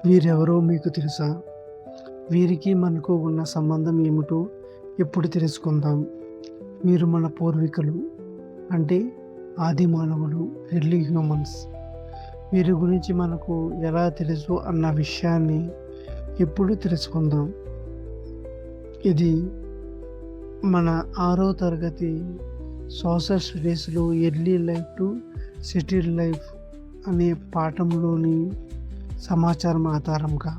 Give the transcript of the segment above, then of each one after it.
వీరెవరో మీకు తెలుసా? వీరికి మనకు ఉన్న సంబంధం ఏమిటో ఇప్పుడు తెలుసుకుందాం. వీరు మన పూర్వీకులు, అంటే ఆది మానవులు, ఎర్లీ హ్యూమన్స్. వీరి గురించి మనకు ఎలా తెలుసు అన్న విషయాన్ని ఇప్పుడు తెలుసుకుందాం. ఇది మన 6వ తరగతి సోషల్ స్టడీస్‌లో early life to settled life అనే పాఠంలోని సమాచారం ఆధారంగా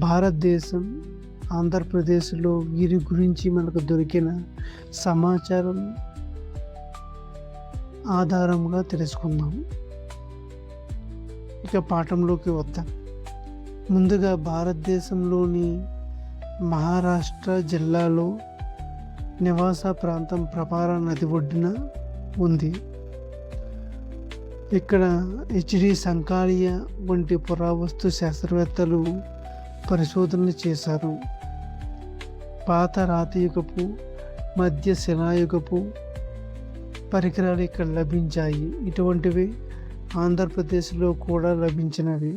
భారతదేశం, ఆంధ్రప్రదేశ్‌లో వీరి గురించి మనకు దొరికిన సమాచారం ఆధారంగా తెలుసుకుందాం. ఇక పాఠంలోకి వద్దాం. ముందుగా భారతదేశంలోని మహారాష్ట్ర జిల్లాలో నివాస ప్రాంతం ప్రపార నది ఒడ్డున ఉంది. ఇక్కడ హెచ్‌డి సంకాలియ వంటి పురావస్తు శాస్త్రవేత్తలు పరిశోధనలు చేశారు. పాత రాతియుగపు, మధ్య శిలాయుగపు పరికరాలు ఇక్కడ లభించాయి. ఇటువంటివి ఆంధ్రప్రదేశ్‌లో కూడా లభించినవి.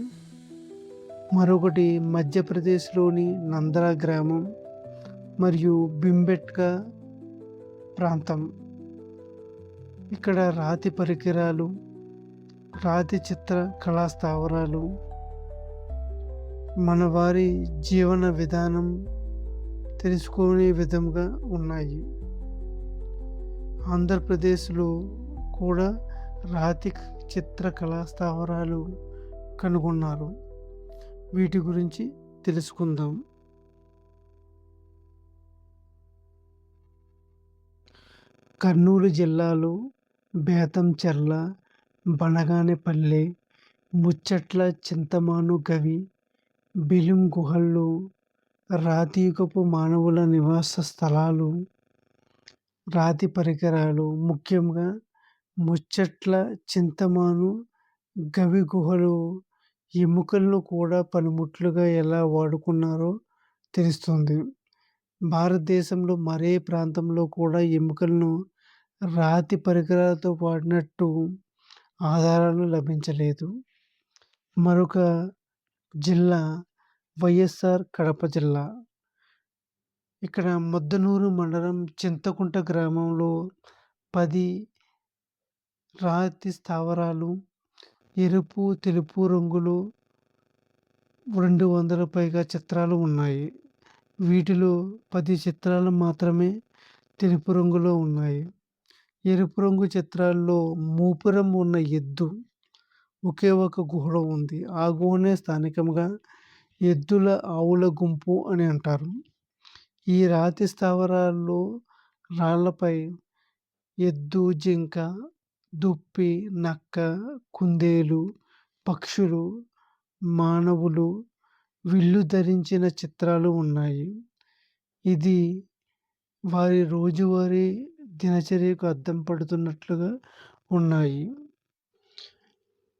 మరొకటి మధ్యప్రదేశ్‌లోని నంద్రా గ్రామం మరియు భింబెట్కా ప్రాంతం. ఇక్కడ రాతి పరికరాలు, రాతి చిత్ర కళా స్థావరాలు మన వారి జీవన విధానం తెలుసుకునే విధంగా ఉన్నాయి. ఆంధ్రప్రదేశ్‌లో కూడా రాతి చిత్ర కళా స్థావరాలు కనుగొన్నారు. వీటి గురించి తెలుసుకుందాం. కర్నూలు జిల్లాలో బేతంచెర్ల, బనగానపల్లె, ముచ్చట్ల చింతమాను గవి, బెలుం గుహల్లో రాతియుగపు మానవుల నివాస స్థలాలు, రాతి పరికరాలు, ముఖ్యంగా ముచ్చట్ల చింతమాను గవి గుహలో ఎముకలను కూడా పనిముట్లుగా ఎలా వాడుకున్నారో తెలుస్తుంది. భారతదేశంలో మరే ప్రాంతంలో కూడా ఎముకలను రాతి పరికరాలతో వాడినట్టు ఆధారాలు లభించలేదు. మరొక జిల్లా వైఎస్ఆర్ కడప జిల్లా. ఇక్కడ ముద్దనూరు మండలం చింతకుంట గ్రామంలో 10 రాతి స్థావరాలు, ఎరుపు, తెలుపు రంగులో 200 పైగా చిత్రాలు ఉన్నాయి. వీటిలో 10 చిత్రాలు మాత్రమే తెలుపు రంగులో ఉన్నాయి. ఎరుపు రంగు చిత్రాల్లో మూపురం ఉన్న ఎద్దు ఒకే ఒక గుహలో ఉంది. ఆ గుహనే స్థానికంగా ఎద్దుల ఆవుల గుంపు అని అంటారు. ఈ రాతి స్థావరాల్లో రాళ్లపై ఎద్దు, జింక, దుప్పి, నక్క, కుందేలు, పక్షులు, మానవులు విల్లు ధరించిన చిత్రాలు ఉన్నాయి. ఇది వారి రోజువారీ దినచర్యకు అద్దం పడుతున్నట్లుగా ఉన్నాయి.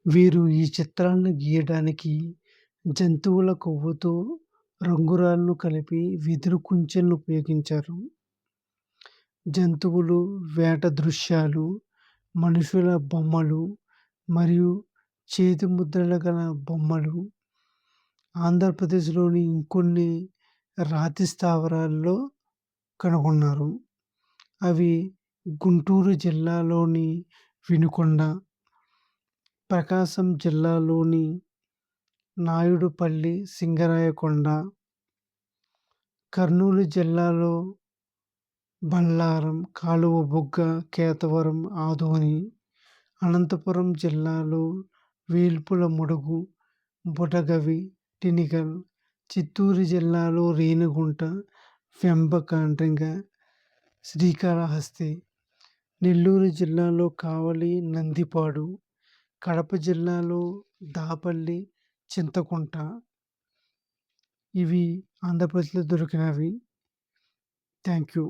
వీరు ఈ చిత్రాలను గీయడానికి జంతువుల కొవ్వుతో రంగురాళ్లను కలిపి వెదురు కుంచెలను ఉపయోగించారు. జంతువులు, వేట దృశ్యాలు, మనుషుల బొమ్మలు మరియు చేతి ముద్రలు గల బొమ్మలు ఆంధ్రప్రదేశ్‌లోని ఇంకొన్ని రాతి స్థావరాల్లో కనుగొన్నారు. అవి గుంటూరు జిల్లాలోని వినుకొండ, ప్రకాశం జిల్లాలోని నాయుడుపల్లి, సింగరాయకొండ, కర్నూలు జిల్లాలో బల్లారం, కాలువబుగ్గ, కేతవరం, ఆదోని, అనంతపురం జిల్లాలో వేల్పులమడుగు, బుడగవి, టినిగల్, చిత్తూరు జిల్లాలో రేణిగుంట, వెంబకండ్రింగ, శ్రీకాళహస్తి, నెల్లూరు జిల్లాలో కావలి, నందిపాడు, కడప జిల్లాలో దాపల్లి, చింతకుంట. ఇవి ఆంధ్రప్రదేశ్‌లో దొరికినవి. Thank you.